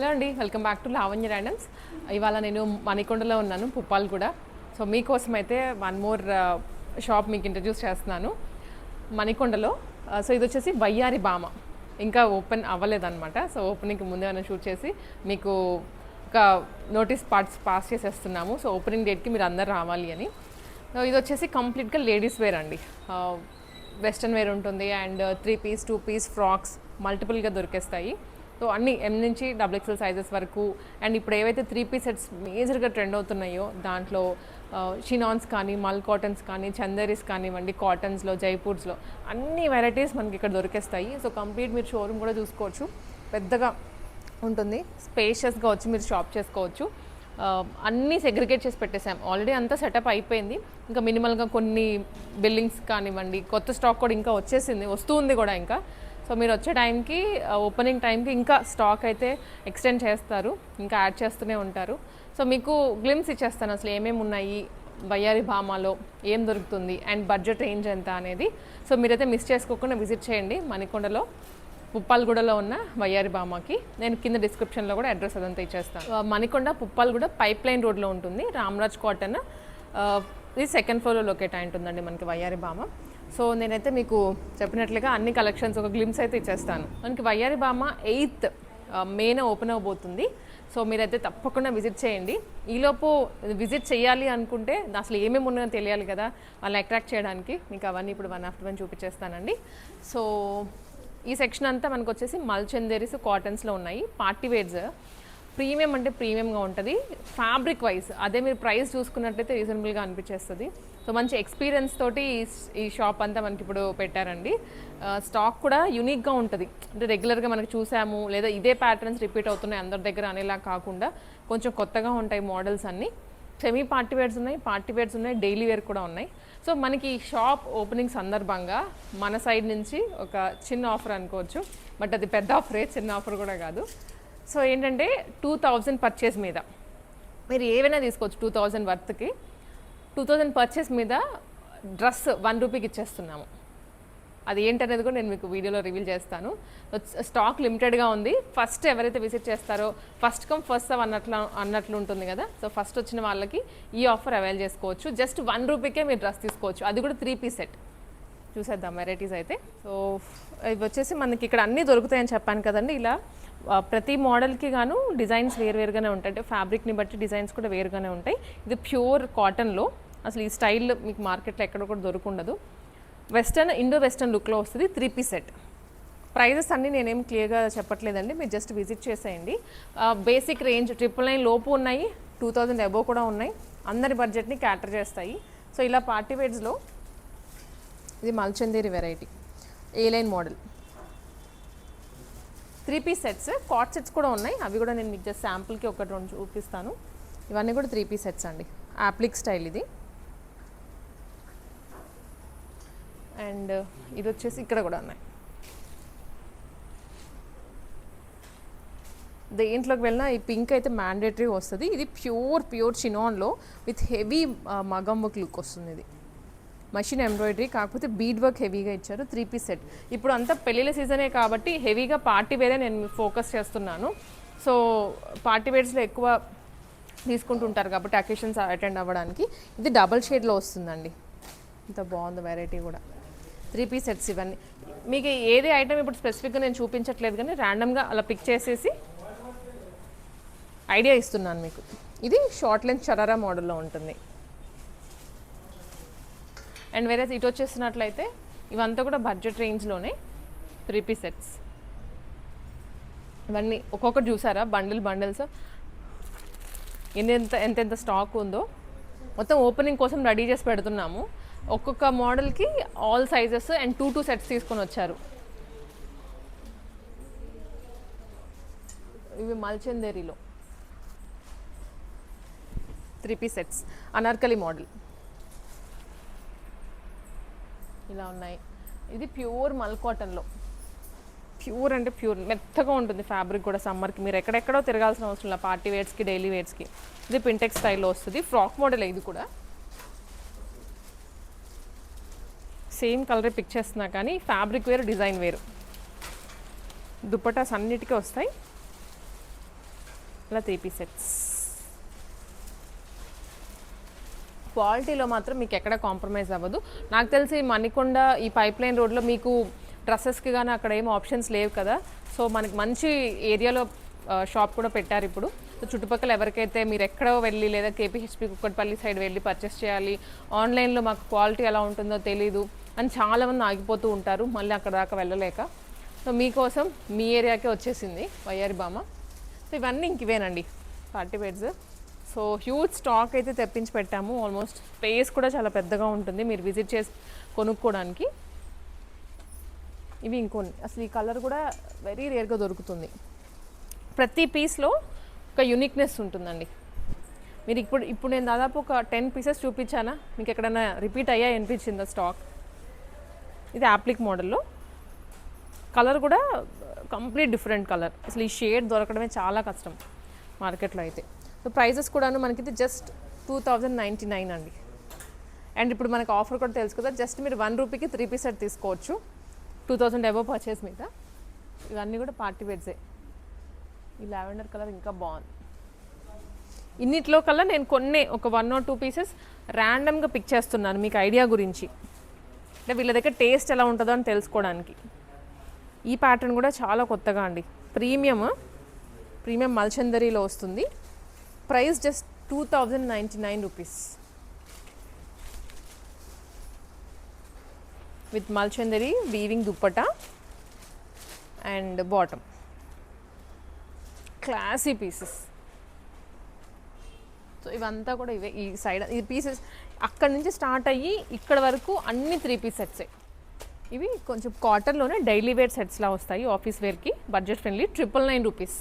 Hello అండి, welcome back to Lavanya randoms. ఇవాళ నేను మణికొండలో ఉన్నాను, పుప్పాల్ కూడా. సో మీకోసం అయితే వన్ మోర్ షాప్ మీకు ఇంట్రడ్యూస్ చేస్తున్నాను మణికొండలో. సో ఇది వచ్చేసి వయ్యారి భామ, ఇంకా ఓపెన్ అవ్వలేదన్నమాట. సో ఓపెనింగ్కి ముందే మనం షూట్ చేసి మీకు ఒక నోటీస్ పాస్ చేసేస్తున్నాము. సో ఓపెనింగ్ డేట్కి మీరు అందరు రావాలి అని. సో ఇది వచ్చేసి కంప్లీట్గా లేడీస్ వేర్ అండి. వెస్ట్రన్ వేర్ ఉంటుంది అండ్ 3 పీస్ 2 పీస్ ఫ్రాక్స్ మల్టిపుల్గా దొరికేస్తాయి. సో అన్ని ఎం నుంచి XXL సైజెస్ వరకు. అండ్ ఇప్పుడు ఏవైతే 3 పీస్ సెట్స్ మేజర్గా ట్రెండ్ అవుతున్నాయో దాంట్లో షినాన్స్ కానీ, మల్ కాటన్స్ కానీ, చందేరీస్ కానివ్వండి, కాటన్స్లో, జైపూర్స్లో అన్ని వెరైటీస్ మనకి ఇక్కడ దొరికేస్తాయి. సో కంప్లీట్ మీరు షోరూమ్ కూడా చూసుకోవచ్చు, పెద్దగా ఉంటుంది, స్పేషియస్గా వచ్చి మీరు షాప్ చేసుకోవచ్చు. అన్నీ సెగ్రిగేట్ చేసి పెట్టేసాం, ఆల్రెడీ అంతా సెటప్ అయిపోయింది. ఇంకా మినిమల్గా కొన్ని బిల్డింగ్స్ కానివ్వండి, కొత్త స్టాక్ కూడా ఇంకా వస్తూ ఉంది కూడా ఇంకా. సో మీరు వచ్చే టైంకి, ఓపెనింగ్ టైంకి ఇంకా స్టాక్ అయితే ఎక్స్టెండ్ చేస్తారు, ఇంకా యాడ్ చేస్తూనే ఉంటారు. సో మీకు గ్లిమ్స్ ఇచ్చేస్తాను అసలు ఏమేమి ఉన్నాయి వయ్యారి భామలో, ఏం దొరుకుతుంది అండ్ బడ్జెట్ రేంజ్ ఎంత అనేది. సో మీరైతే మిస్ చేసుకోకుండా విజిట్ చేయండి మణికొండలో, పుప్పాల్గూడలో ఉన్న వయ్యారి భామకి. నేను కింద డిస్క్రిప్షన్లో కూడా అడ్రస్ అదంతా ఇచ్చేస్తాను. మణికొండ పుప్పాల్గూడ పైప్ లైన్ రోడ్లో ఉంటుంది. రామరాజ్ కాటన్ ఇది 2nd ఫ్లోర్లో లొకేట్ అయి ఉంటుందండి మనకి వయ్యారి భామ. సో నేనైతే మీకు చెప్పినట్లుగా అన్ని కలెక్షన్స్ ఒక గ్లిమ్స్ అయితే ఇచ్చేస్తాను. మనకి వయ్యారి భామ 8th మేన ఓపెన్ అవ్వబోతుంది. సో మీరైతే తప్పకుండా విజిట్ చేయండి. ఈలోపు విజిట్ చేయాలి అనుకుంటే అసలు ఏమేమి ఉన్నాయో తెలియాలి కదా, వాళ్ళని అట్రాక్ట్ చేయడానికి. మీకు అవన్నీ ఇప్పుడు 1 after 1 చూపించేస్తానండి. సో ఈ సెక్షన్ అంతా మనకు వచ్చేసి మల్ చందేరీస్ కాటన్స్లో ఉన్నాయి. పార్టీ వేర్స్ ప్రీమియం అంటే ప్రీమియంగా ఉంటుంది ఫ్యాబ్రిక్ వైజ్. అదే మీరు ప్రైస్ చూసుకున్నట్లయితే రీజనబుల్గా అనిపించేస్తుంది. సో మంచి ఎక్స్పీరియన్స్ తోటి ఈ షాప్ అంతా మనకి ఇప్పుడు పెట్టారండి. స్టాక్ కూడా యూనిక్గా ఉంటుంది, అంటే రెగ్యులర్గా మనకి చూసాము లేదా ఇదే ప్యాటర్న్స్ రిపీట్ అవుతున్నాయి అందరి దగ్గర అనేలా కాకుండా కొంచెం కొత్తగా ఉంటాయి మోడల్స్ అన్నీ. సెమీ పార్టీ వేర్స్ ఉన్నాయి, పార్టీ వేర్స్ ఉన్నాయి, డైలీ వేర్ కూడా ఉన్నాయి. సో మనకి షాప్ ఓపెనింగ్ సందర్భంగా మన సైడ్ నుంచి ఒక చిన్న ఆఫర్ అనుకోవచ్చు, బట్ అది పెద్ద ఆఫరే, చిన్న ఆఫర్ కూడా కాదు. సో ఏంటంటే 2000 పర్చేస్ మీద మీరు ఏవైనా తీసుకోవచ్చు. 2000 వర్త్కి 2000 పర్చేస్ మీద డ్రెస్ 1 రూపీకి ఇచ్చేస్తున్నాము. అది ఏంటనేది కూడా నేను మీకు వీడియోలో రివీల్ చేస్తాను. స్టాక్ లిమిటెడ్గా ఉంది. ఫస్ట్ ఎవరైతే విజిట్ చేస్తారో ఫస్ట్ కమ్ ఫస్ట్ సర్వ్ అన్నట్లు ఉంటుంది కదా. సో ఫస్ట్ వచ్చిన వాళ్ళకి ఈ ఆఫర్ అవైల్ చేసుకోవచ్చు. జస్ట్ 1 రూపీకే మీరు డ్రెస్ తీసుకోవచ్చు, అది కూడా 3 పీస్ సెట్. చూసేద్దాం వెరైటీస్ అయితే. సో ఇవి వచ్చేసి మనకి ఇక్కడ అన్నీ దొరుకుతాయని చెప్పాను కదండి. ఇలా ప్రతి మోడల్కి గాను డిజైన్స్ వేరువేరుగానే ఉంటాయి, అంటే ఫ్యాబ్రిక్ని బట్టి డిజైన్స్ కూడా వేరుగానే ఉంటాయి. ఇది ప్యూర్ కాటన్లో, అసలు ఈ స్టైల్ మీకు మార్కెట్లో ఎక్కడ కూడా దొరకుండదు. వెస్టర్న్, ఇండో వెస్టర్న్ లుక్లో వస్తుంది. 3 పీస్ సెట్. ప్రైజెస్ అన్నీ నేనేం క్లియర్గా చెప్పట్లేదండి, మీరు జస్ట్ విజిట్ చేసేయండి. బేసిక్ రేంజ్ 999 లోపు ఉన్నాయి, 2000 అబోవ్ కూడా ఉన్నాయి. అందరి బడ్జెట్ని క్యాటర్ చేస్తాయి. సో ఇలా పార్టీ వేర్స్లో ఇది మల్చందేరి variety, A line model 3 piece sets. కాట్ సెట్స్ కూడా ఉన్నాయి, అవి కూడా నేను మీకు జస్ట్ శాంపుల్కి 1-2 చూపిస్తాను. ఇవన్నీ కూడా 3 పీస్ సెట్స్ అండి, యాప్లిక్ స్టైల్ ఇది. అండ్ ఇది వచ్చేసి ఇక్కడ కూడా ఉన్నాయి. దేంట్లోకి వెళ్ళినా ఈ పింక్ అయితే మ్యాండేటరీ వస్తుంది. ఇది ప్యూర్ చినాన్లో విత్ హెవీ మగం వర్క్ లుక్ వస్తుంది. ఇది మషిన్ ఎంబ్రాయిడరీ, కాకపోతే బీడ్ వర్క్ హెవీగా ఇచ్చారు. 3 పీస్ సెట్. ఇప్పుడు అంతా పెళ్ళిళ్ళ సీజనే కాబట్టి హెవీగా పార్టీ వేరే నేను ఫోకస్ చేస్తున్నాను. సో పార్టీ వేర్స్లో ఎక్కువ తీసుకుంటుంటారు కాబట్టి అకేషన్స్ అటెండ్ అవ్వడానికి. ఇది డబల్ షేడ్లో వస్తుందండి, ఇంత బాగుంది వెరైటీ కూడా. 3 పీస్ సెట్స్ ఇవన్నీ. మీకు ఏది ఐటమ్ ఇప్పుడు స్పెసిఫిక్గా నేను చూపించట్లేదు కానీ ర్యాండమ్గా అలా పిక్ చేసేసి ఐడియా ఇస్తున్నాను మీకు. ఇది షార్ట్ లెంత్ షరారా మోడల్లో ఉంటుంది. అండ్ వేరే ఇటు వచ్చేసినట్లయితే ఇవంతా కూడా బడ్జెట్ రేంజ్లోనే 3 పీస్ సెట్స్. ఇవన్నీ ఒక్కొక్కటి చూసారా, బండిల్స్ ఎంతెంత స్టాక్ ఉందో మొత్తం ఓపెనింగ్ కోసం రెడీ చేసి పెడుతున్నాము. ఒక్కొక్క మోడల్కి ఆల్ సైజెస్ అండ్ 2 సెట్స్ తీసుకొని వచ్చారు. ఇవి మల్చందేరిలో 3 పీస్ సెట్స్, అనార్కలి మోడల్ ఇలా ఉన్నాయి. ఇది ప్యూర్ మల్ కాటన్లో, ప్యూర్ అంటే ప్యూర్ మెత్తగా ఉంటుంది ఫ్యాబ్రిక్ కూడా. సమ్మర్కి మీరు ఎక్కడెక్కడో తిరగాల్సిన అవసరం లేదు, పార్టీ వేర్స్కి, డైలీ వేర్స్కి. ఇది పింటెక్స్ స్టైల్లో వస్తుంది, ఫ్రాక్ మోడల్. ఇది కూడా సేమ్ కలరే పిక్ చేస్తున్నా కానీ ఫ్యాబ్రిక్ వేరు, డిజైన్ వేరు. దుపట్టాస్ అన్నిటికీ వస్తాయి. ఇలా 3 పీస్ సెట్స్. క్వాలిటీలో మాత్రం మీకు ఎక్కడ కాంప్రమైజ్ అవ్వదు. నాకు తెలిసి మణికొండ ఈ పైప్ లైన్ రోడ్లో మీకు డ్రెస్సెస్కి కానీ అక్కడ ఏం ఆప్షన్స్ లేవు కదా. సో మనకి మంచి ఏరియాలో షాప్ కూడా పెట్టారు ఇప్పుడు. సో చుట్టుపక్కల ఎవరికైతే మీరు ఎక్కడో వెళ్ళి లేదా కేపీహెచ్పి కుక్కట్పల్లి సైడ్ వెళ్ళి పర్చేస్ చేయాలి, ఆన్లైన్లో మాకు క్వాలిటీ ఎలా ఉంటుందో తెలీదు అని చాలామంది ఆగిపోతూ ఉంటారు, మళ్ళీ అక్కడ దాకా వెళ్ళలేక. సో మీకోసం మీ ఏరియాకే వచ్చేసింది వయ్యారి భామ. సో ఇవన్నీ ఇంక ఇవేనండి party wears. So huge stock అయితే తెప్పించి పెట్టాము. ఆల్మోస్ట్ స్పేస్ కూడా చాలా పెద్దగా ఉంటుంది మీరు విజిట్ చేసి కొనుక్కోవడానికి. ఇవి ఇంకొన్ని, అసలు ఈ కలర్ కూడా వెరీ రేర్గా దొరుకుతుంది. ప్రతి పీస్లో ఒక యూనిక్నెస్ ఉంటుందండి. మీరు ఇప్పుడు నేను దాదాపు ఒక 10 పీసెస్ చూపించానా, మీకు ఎక్కడైనా రిపీట్ అయ్యా అనిపించిందా స్టాక్? ఇది యాప్లిక్ మోడల్లో, కలర్ కూడా కంప్లీట్ డిఫరెంట్ కలర్. అసలు ఈ షేడ్ దొరకడమే చాలా కష్టం మార్కెట్లో అయితే. సో ప్రైజెస్ కూడాను మనకి ఇది జస్ట్ 2099 అండి. అండ్ ఇప్పుడు మనకు ఆఫర్ కూడా తెలుసు కదా, జస్ట్ మీరు 1 రూపీకి 3 పీస్ సెట్ తీసుకోవచ్చు 2000 అబవ్ పర్చేస్ మీద. ఇవన్నీ కూడా పార్టీ వేర్సే. ఈ లావెండర్ కలర్ ఇంకా బాగుంది. ఇన్నిట్లో కల్లా నేను కొన్ని ఒక 1 or 2 పీసెస్ ర్యాండమ్గా పిక్ చేస్తున్నాను మీకు ఐడియా గురించి, అంటే వీళ్ళ దగ్గర టేస్ట్ ఎలా ఉంటుందో అని తెలుసుకోవడానికి. ఈ ప్యాటర్న్ కూడా చాలా కొత్తగా అండి, ప్రీమియం మల్చందరీలో వస్తుంది. ప్రైస్ జస్ట్ 2099 రూపీస్ విత్ మల్చందరీ weaving dupatta and bottom. Classy pieces. So ఇవంతా కూడా ఇవే. ఈ సైడ్ ఈ పీసెస్ అక్కడ నుంచి స్టార్ట్ అయ్యి ఇక్కడ వరకు అన్ని 3 పీస్ సెట్సే. ఇవి కొంచెం కాటన్లోనే డైలీ వేర్ సెట్స్లా వస్తాయి ఆఫీస్ వేర్కి, బడ్జెట్ ఫ్రెండ్లీ, 999 రూపీస్.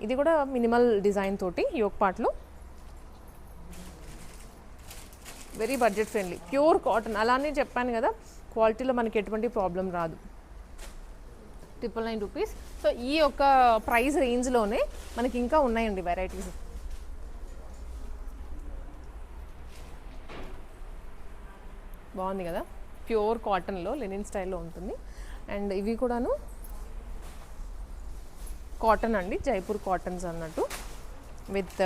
ఇది కూడా మినిమల్ డిజైన్ తోటి యోక్ పార్ట్లో, very budget friendly, pure cotton. అలానే చెప్పాను కదా క్వాలిటీలో మనకి ఎటువంటి ప్రాబ్లం రాదు. 999 రూపీస్. సో ఈ యొక్క ప్రైస్ రేంజ్లోనే మనకి ఇంకా ఉన్నాయండి వెరైటీస్. బాగుంది కదా, ప్యూర్ కాటన్లో లెనిన్ స్టైల్లో ఉంటుంది. అండ్ ఇవి కూడాను కాటన్ అండి, జైపూర్ కాటన్స్ అన్నట్టు, with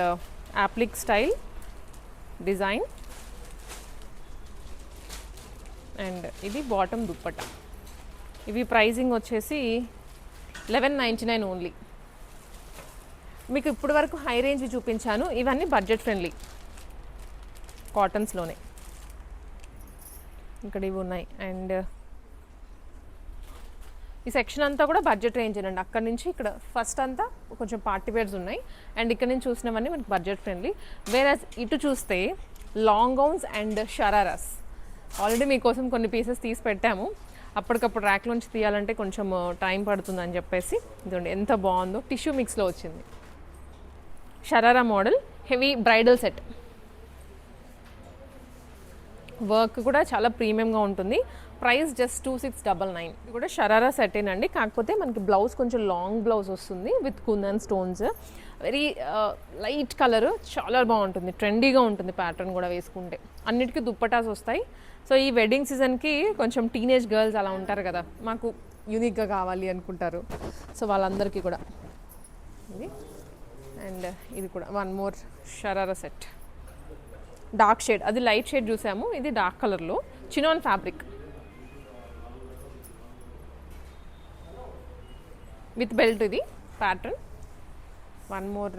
appliqué style design. And ఇది బాటమ్ దుప్పటా. ఇవి ప్రైజింగ్ వచ్చేసి 1199 ఓన్లీ. మీకు ఇప్పటి వరకు హై రేంజ్ చూపించాను, ఇవన్నీ బడ్జెట్ ఫ్రెండ్లీ కాటన్స్లోనే. ఇక్కడ ఇవి ఉన్నాయి. అండ్ ఈ సెక్షన్ అంతా కూడా బడ్జెట్ రేంజ్ అండి. అక్కడ నుంచి ఇక్కడ ఫస్ట్ అంతా కొంచెం పార్టీ వేర్స్ ఉన్నాయి, అండ్ ఇక్కడ నుంచి చూసినవన్నీ మనకి బడ్జెట్ ఫ్రెండ్లీ. వేరే ఇటు చూస్తే long gowns and shararas. Already మీకోసం కొన్ని పీసెస్ తీసి పెట్టాము, అప్పటికప్పుడు ర్యాక్లోంచి తీయాలంటే కొంచెం టైం పడుతుందని చెప్పేసి. ఇదండి ఎంత బాగుందో, టిష్యూ మిక్స్లో వచ్చింది. Sharara model, heavy bridal set. Work కూడా చాలా ప్రీమియంగా ఉంటుంది. Price just 2699. ఇది కూడా షరారా సెట్టేనండి, కాకపోతే మనకి బ్లౌజ్ కొంచెం లాంగ్ బ్లౌజ్ వస్తుంది with kundan stones. Very light colour, చాలా బాగుంటుంది, ట్రెండీగా ఉంటుంది ప్యాటర్న్ కూడా వేసుకుంటే. అన్నిటికీ దుప్పటాస్ వస్తాయి. సో ఈ వెడ్డింగ్ సీజన్కి కొంచెం టీనేజ్ గర్ల్స్ అలా ఉంటారు కదా, మాకు యూనిక్గా కావాలి అనుకుంటారు. సో వాళ్ళందరికీ కూడా ఇది. అండ్ ఇది కూడా 1 more sharara set. Dark shade, అది లైట్ షేడ్ చూసాము, ఇది డార్క్ కలర్లో చినాన్ ఫ్యాబ్రిక్ విత్ బెల్ట్. ఇది ప్యాటర్న్ 1 more.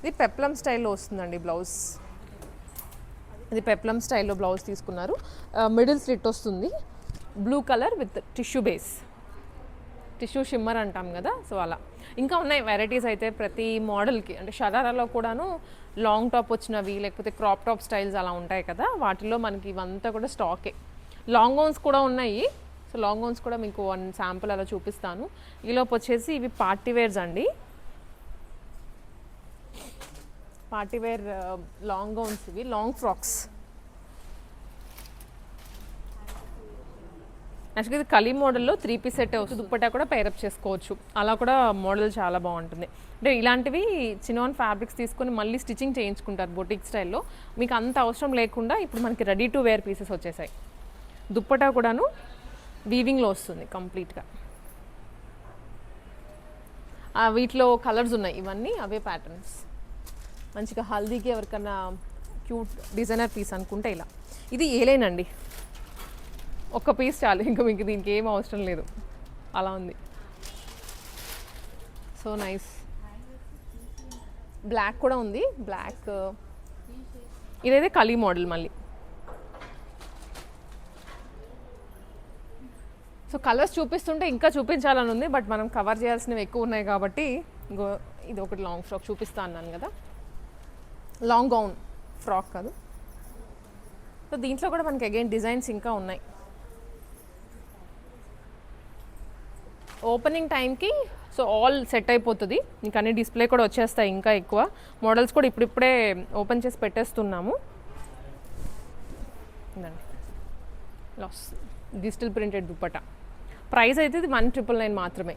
ఇది పెప్లం స్టైల్లో వస్తుందండి బ్లౌజ్. ఇది పెప్లం స్టైల్లో బ్లౌజ్ తీసుకున్నారు. మిడిల్ స్లిట్ వస్తుంది, blue colour with tissue base, tissue shimmer అంటాం కదా. సో అలా ఇంకా ఉన్నాయి వెరైటీస్ అయితే ప్రతి మోడల్కి. అంటే షరారాలో కూడాను లాంగ్ టాప్ వచ్చినవి, లేకపోతే క్రాప్ టాప్ స్టైల్స్ అలా ఉంటాయి కదా, వాటిలో మనకి ఇవంతా కూడా స్టాకే. లాంగ్ గౌన్స్ కూడా ఉన్నాయి. సో లాంగ్ గౌన్స్ కూడా మీకు 1 శాంపుల్ అలా చూపిస్తాను. ఈలోపు వచ్చేసి ఇవి పార్టీ వేర్స్ అండి, పార్టీ వేర్ లాంగ్ గౌన్స్. ఇవి లాంగ్ ఫ్రాక్స్. యాక్చువల్గా ఇది కలీ మోడల్లో 3 పీస్ సెట్ వస్తుంది, దుప్పటా కూడా పేరప్ చేసుకోవచ్చు. అలా కూడా మోడల్ చాలా బాగుంటుంది. అంటే ఇలాంటివి చినాన్ ఫ్యాబ్రిక్స్ తీసుకొని మళ్ళీ స్టిచ్చింగ్ చేయించుకుంటారు బొటిక్ స్టైల్లో. మీకు అంత అవసరం లేకుండా ఇప్పుడు మనకి రెడీ టు వేర్ పీసెస్ వచ్చేసాయి. దుప్పటా కూడాను వీవింగ్లో వస్తుంది కంప్లీట్గా. వీటిలో కలర్స్ ఉన్నాయి, ఇవన్నీ అవే ప్యాటర్న్స్. మంచిగా హల్దీకి ఎవరికన్నా క్యూట్ డిజైనర్ పీస్ అనుకుంటే ఇలా. ఇది ఏలేనండి, ఒక్క పీస్ చాలు, ఇంకా మీకు దీనికి ఏం అవసరం లేదు, అలా ఉంది. So nice. బ్లాక్ కూడా ఉంది, బ్లాక్. ఇదైతే కలీ మోడల్ మళ్ళీ. సో కలర్స్ చూపిస్తుంటే ఇంకా చూపించాలని ఉంది, బట్ మనం కవర్ చేయాల్సినవి ఎక్కువ ఉన్నాయి కాబట్టి ఇది ఒకటి లాంగ్ ఫ్రాక్ చూపిస్తా అన్నాను కదా, లాంగ్ గౌన్ ఫ్రాక్ కాదు. సో దీంట్లో కూడా మనకి అగైన్ డిజైన్స్ ఇంకా ఉన్నాయి. ఓపెనింగ్ టైంకి సో ఆల్ సెట్ అయిపోతుంది, ఇంకా అన్ని డిస్ప్లే కూడా వచ్చేస్తాయి. ఇంకా ఎక్కువ మోడల్స్ కూడా ఇప్పుడిప్పుడే ఓపెన్ చేసి పెట్టేస్తున్నాము. లాస్ డిజిటల్ ప్రింటెడ్ దుప్పట. ప్రైస్ అయితే ఇది 1,999 మాత్రమే.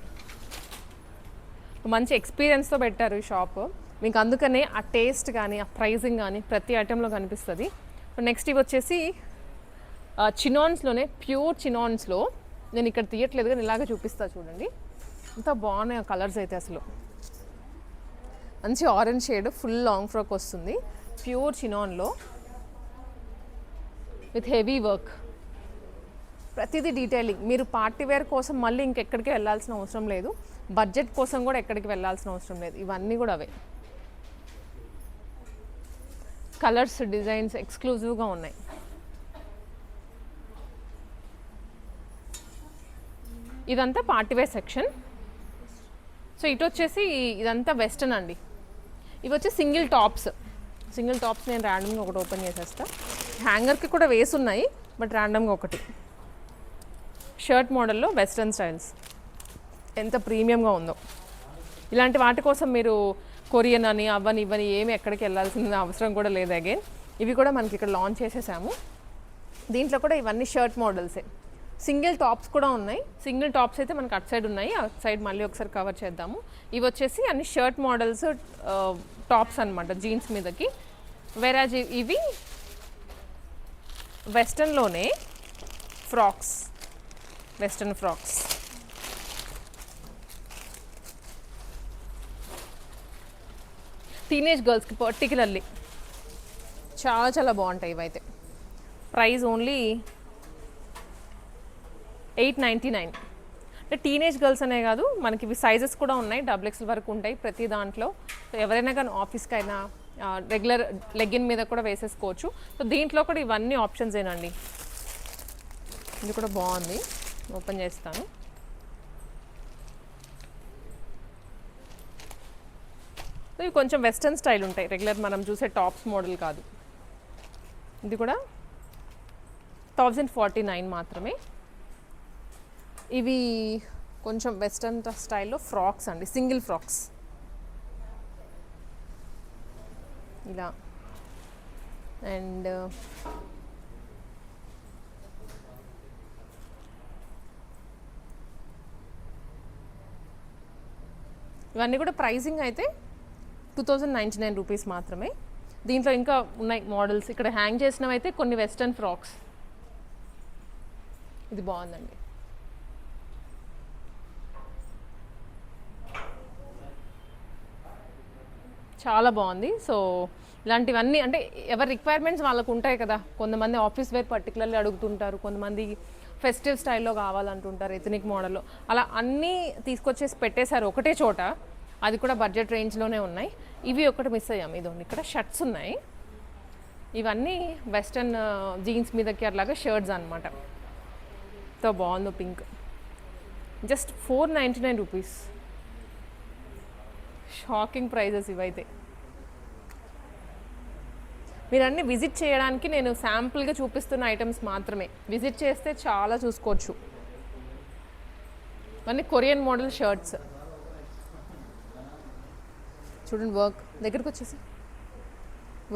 మంచి ఎక్స్పీరియన్స్తో పెట్టారు ఈ షాప్, మీకు అందుకనే ఆ టేస్ట్ కానీ ఆ ప్రైజింగ్ కానీ ప్రతి ఐటెంలో కనిపిస్తుంది. నెక్స్ట్ ఇవి వచ్చేసి చినాన్స్లోనే, ప్యూర్ చినాన్స్లో. నేను ఇక్కడ తీయట్లేదు కానీ ఇలాగే చూపిస్తా చూడండి, ఎంత బాగున్నాయి ఆ కలర్స్ అయితే. అసలు మంచి orange shade, full long frock వస్తుంది, ప్యూర్ చినాన్లో విత్ హెవీ వర్క్. ప్రతిదీ డీటెయిలింగ్. మీరు పార్టీ వేర్ కోసం మళ్ళీ ఇంకెక్కడికి వెళ్ళాల్సిన అవసరం లేదు, బడ్జెట్ కోసం కూడా ఎక్కడికి వెళ్ళాల్సిన అవసరం లేదు. ఇవన్నీ కూడా అవే కలర్స్, డిజైన్స్ ఎక్స్క్లూజివ్గా ఉన్నాయి. ఇదంతా పార్టీవేర్ సెక్షన్. సో ఇటు వచ్చేసి ఇదంతా వెస్టర్న్ అండి. ఇవి వచ్చి సింగిల్ టాప్స్. నేను ర్యాండమ్గా ఒకటి ఓపెన్ చేసేస్తా. హ్యాంగర్కి కూడా వేసి ఉన్నాయి, బట్ ర్యాండమ్గా ఒకటి. షర్ట్ మోడల్లో వెస్టర్న్ స్టైల్స్, ఎంత ప్రీమియంగా ఉందో. ఇలాంటి వాటి కోసం మీరు కొరియన్ అని అవని ఇవని ఏమి ఎక్కడికి వెళ్ళాల్సిన అవసరం కూడా లేదు. అగైన్ ఇవి కూడా మనకి ఇక్కడ లాంచ్ చేసేసాము. దీంట్లో కూడా ఇవన్నీ షర్ట్ మోడల్సే. సింగిల్ టాప్స్ కూడా ఉన్నాయి. సింగిల్ టాప్స్ అయితే మనకు అటు సైడ్ ఉన్నాయి, అటు సైడ్ మళ్ళీ ఒకసారి కవర్ చేద్దాము. ఇవి వచ్చేసి అన్ని షర్ట్ మోడల్స్, టాప్స్ అనమాట జీన్స్ మీదకి. వెరాజ్ ఇవి వెస్టర్న్లోనే ఫ్రాక్స్, వెస్టర్న్ ఫ్రాక్స్. టీనేజ్ గర్ల్స్కి పర్టికులర్లీ చాలా చాలా బాగుంటాయి ఇవైతే. Price only 899. అంటే టీనేజ్ గర్ల్స్ అనే కాదు, మనకి ఇవి సైజెస్ కూడా ఉన్నాయి, XXL వరకు ఉంటాయి ప్రతి దాంట్లో. సో ఎవరైనా కానీ ఆఫీస్కైనా రెగ్యులర్ లెగ్గిన్ మీద కూడా వేసేసుకోవచ్చు. సో దీంట్లో కూడా ఇవన్నీ ఆప్షన్స్ ఏనండి. ఇది కూడా బాగుంది, ఓపెన్ చేస్తాను. ఇవి కొంచెం వెస్టర్న్ స్టైల్ ఉంటాయి, రెగ్యులర్ మనం చూసే టాప్స్ మోడల్ కాదు. ఇది కూడా 1049 మాత్రమే. ఇవి కొంచెం వెస్టర్న్ స్టైల్లో ఫ్రాక్స్ అండి, సింగిల్ ఫ్రాక్స్ ఇలా. అండ్ ఇవన్నీ కూడా ప్రైసింగ్ అయితే 2099 రూపీస్ మాత్రమే. దీంట్లో ఇంకా ఉన్నాయి మోడల్స్. ఇక్కడ హ్యాంగ్ చేసినవి అయితే కొన్ని వెస్టర్న్ ఫ్రాక్స్. ఇది బాగుందండి. చాలా బాగుంది. సో ఇలాంటివన్నీ అంటే ఎవరి రిక్వైర్మెంట్స్ వాళ్ళకు ఉంటాయి కదా. కొంతమంది ఆఫీస్ వేర్ పర్టికులర్లీ అడుగుతుంటారు, కొంతమంది ఫెస్టివ్ స్టైల్లో కావాలంటుంటారు, ఎథనిక్ మోడల్లో. అలా అన్నీ తీసుకొచ్చేసి పెట్టేశారు ఒకటే చోట. అది కూడా బడ్జెట్ రేంజ్లోనే ఉన్నాయి. ఇవి ఒకటి మిస్ అయ్యాము. ఇదోండి, ఇక్కడ షర్ట్స్ ఉన్నాయి. ఇవన్నీ వెస్టర్న్ జీన్స్ మీదకి అట్లాగా షర్ట్స్ అనమాట. తో బాగుందో pink. Just 499 rupees. Shocking prices ఇవైతే. మీరు అన్నీ విజిట్ చేయడానికి నేను శాంపుల్గా చూపిస్తున్న ఐటమ్స్ మాత్రమే. విజిట్ చేస్తే చాలా చూసుకోవచ్చు. ఇవన్నీ కొరియన్ మోడల్ షర్ట్స్. చూడండి వర్క్, దగ్గరికి వచ్చేసి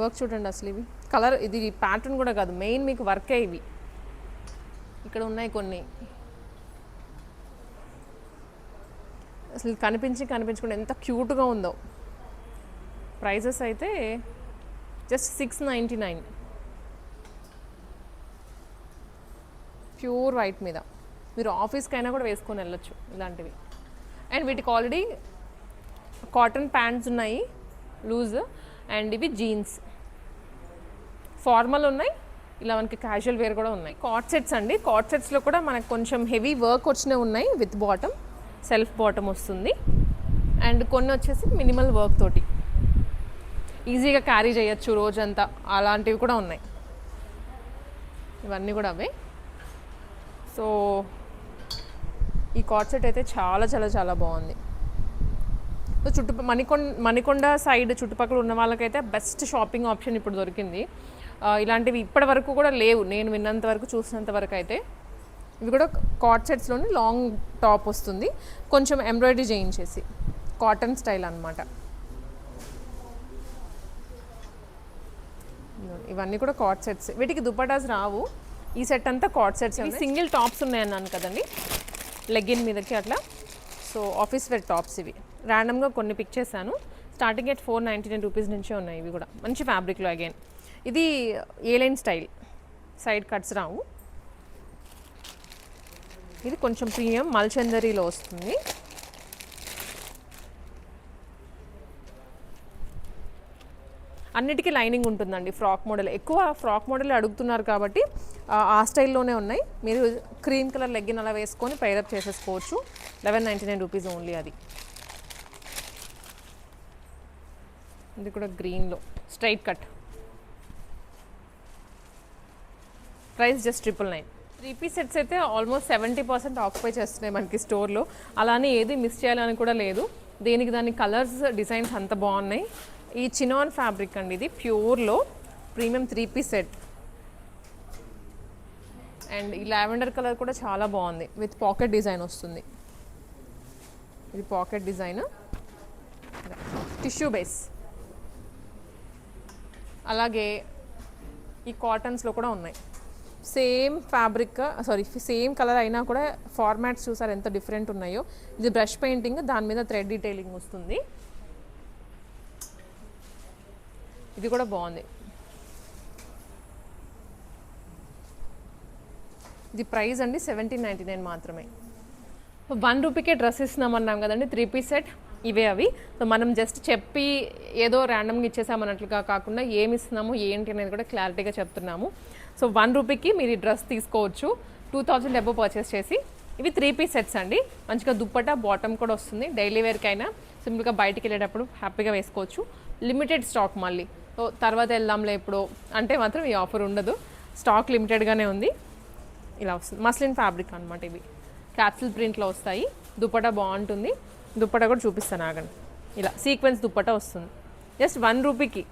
వర్క్ చూడండి. అసలు ఇవి కలర్, ఇది ప్యాటర్న్ కూడా కాదు, మెయిన్ మీకు వర్కే ఇవి. ఇక్కడ ఉన్నాయి కొన్ని. అసలు కనిపించకుండా ఎంత క్యూట్గా ఉందో. ప్రైజెస్ అయితే జస్ట్ 699. ప్యూర్ వైట్ మీద మీరు ఆఫీస్కి అయినా కూడా వేసుకొని వెళ్ళొచ్చు ఇలాంటివి. అండ్ వీటికి ఆల్రెడీ కాటన్ ప్యాంట్స్ ఉన్నాయి లూజ్, అండ్ ఇవి జీన్స్ ఫార్మల్ ఉన్నాయి, ఇలా మనకి క్యాజువల్ వేర్ కూడా ఉన్నాయి. కార్డ్ సెట్స్ అండి, కార్డ్ సెట్స్లో కూడా మనకు కొంచెం హెవీ వర్క్ వచ్చినవి ఉన్నాయి విత్ బాటమ్, సెల్ఫ్ బాటమ్ వస్తుంది. అండ్ కొన్ని వచ్చేసి మినిమల్ వర్క్ తోటి ఈజీగా క్యారీ చేయొచ్చు రోజంతా, అలాంటివి కూడా ఉన్నాయి. ఇవన్నీ కూడా అవే. సో ఈ కార్డ్ సెట్ అయితే చాలా చాలా చాలా బాగుంది. మణికొండ సైడ్ చుట్టుపక్కల ఉన్న వాళ్ళకైతే బెస్ట్ షాపింగ్ ఆప్షన్ ఇప్పుడు దొరికింది. ఇలాంటివి ఇప్పటి వరకు కూడా లేవు, నేను విన్నంత వరకు చూసినంత వరకు అయితే. ఇవి కూడా కార్డ్ సెట్స్లోని లాంగ్ టాప్ వస్తుంది, కొంచెం ఎంబ్రాయిడరీ చేయించేసి కాటన్ స్టైల్ అనమాట. ఇవన్నీ కూడా కార్డ్ సెట్స్, వీటికి దుపటాస్ రావు. ఈ సెట్ అంతా కార్డ్ సెట్స్. సింగిల్ టాప్స్ ఉన్నాయన్నాను కదండి లెగ్గిన్ మీదకి అట్లా. సో ఆఫీస్ వేర్ టాప్స్ ఇవి ర్యాండమ్గా కొన్ని పిక్ చేశాను. స్టార్టింగ్ ఎట్ 499 రూపీస్ నుంచే ఉన్నాయి. ఇవి కూడా మంచి ఫ్యాబ్రిక్లో. అగైన్ ఇది ఏ లైన్ స్టైల్, సైడ్ కట్స్ రావు. ఇది కొంచెం ప్రీమియం మల్చందరీలో వస్తుంది. అన్నిటికీ లైనింగ్ ఉంటుందండి. ఫ్రాక్ మోడల్, ఎక్కువ ఫ్రాక్ మోడల్ అడుగుతున్నారు కాబట్టి ఆ స్టైల్లోనే ఉన్నాయి. మీరు క్రీమ్ కలర్ లెగ్గిన్ అలా వేసుకొని పైరప్ చేసేసుకోవచ్చు. 1199 రూపీస్ ఓన్లీ. అది ఇది కూడా గ్రీన్లో straight cut, price just 999. 3 piece sets అయితే ఆల్మోస్ట్ 70% ఆక్యుపై చేస్తున్నాయి మనకి స్టోర్లో. అలానే ఏది మిస్ చేయాలని కూడా లేదు. దేనికి దాని కలర్స్ డిజైన్స్ అంత బాగున్నాయి. ఈ చినాన్ ఫ్యాబ్రిక్ అండి, ఇది ప్యూర్లో ప్రీమియం 3 పీస్ సెట్. అండ్ ఈ లావెండర్ కలర్ కూడా చాలా బాగుంది, విత్ పాకెట్ డిజైన్ వస్తుంది. ఇది పాకెట్ డిజైన్, టిష్యూ బేస్. అలాగే ఈ కాటన్స్లో కూడా ఉన్నాయి. సేమ్ ఫ్యాబ్రిక్, సేమ్ కలర్ అయినా కూడా ఫార్మాట్స్ చూసారు ఎంత డిఫరెంట్ ఉన్నాయో. ఇది బ్రష్ పెయింటింగ్, దాని మీద థ్రెడ్ డీటెయిలింగ్ వస్తుంది. ఇది కూడా బాగుంది. ఇది ప్రైస్ అండి 1799 మాత్రమే. 1 రూపీకే డ్రెస్ ఇస్తున్నామన్నాం కదండి 3 పీస్ సెట్. ఇవే అవి. సో మనం జస్ట్ చెప్పి ఏదో ర్యాండమ్గా ఇచ్చేసామన్నట్లుగా కాకుండా ఏమి ఇస్తున్నాము ఏంటి అనేది కూడా క్లారిటీగా చెప్తున్నాము. సో 1 రూపీకి మీరు ఈ డ్రెస్ తీసుకోవచ్చు 2000 అబోవ్ పర్చేస్ చేసి. ఇవి 3 పీస్ సెట్స్ అండి. మంచిగా దుప్పటా బాటమ్ కూడా వస్తుంది. డైలీ వేర్కైనా సింపుల్గా బయటికి వెళ్ళేటప్పుడు హ్యాపీగా వేసుకోవచ్చు. లిమిటెడ్ స్టాక్ మళ్ళీ. సో తర్వాత వెళ్దాంలే ఇప్పుడు అంటే మాత్రం ఈ ఆఫర్ ఉండదు. స్టాక్ లిమిటెడ్గానే ఉంది. ఇలా వస్తుంది. మస్లిన్ ఫ్యాబ్రిక్ అనమాట. ఇవి క్యాప్సిల్ ప్రింట్లో వస్తాయి. దుప్పటా బాగుంటుంది. దుప్పటా కూడా చూపిస్తాను ఆగండి. ఇలా సీక్వెన్స్ దుప్పటా వస్తుంది. జస్ట్ 1 రూపీకి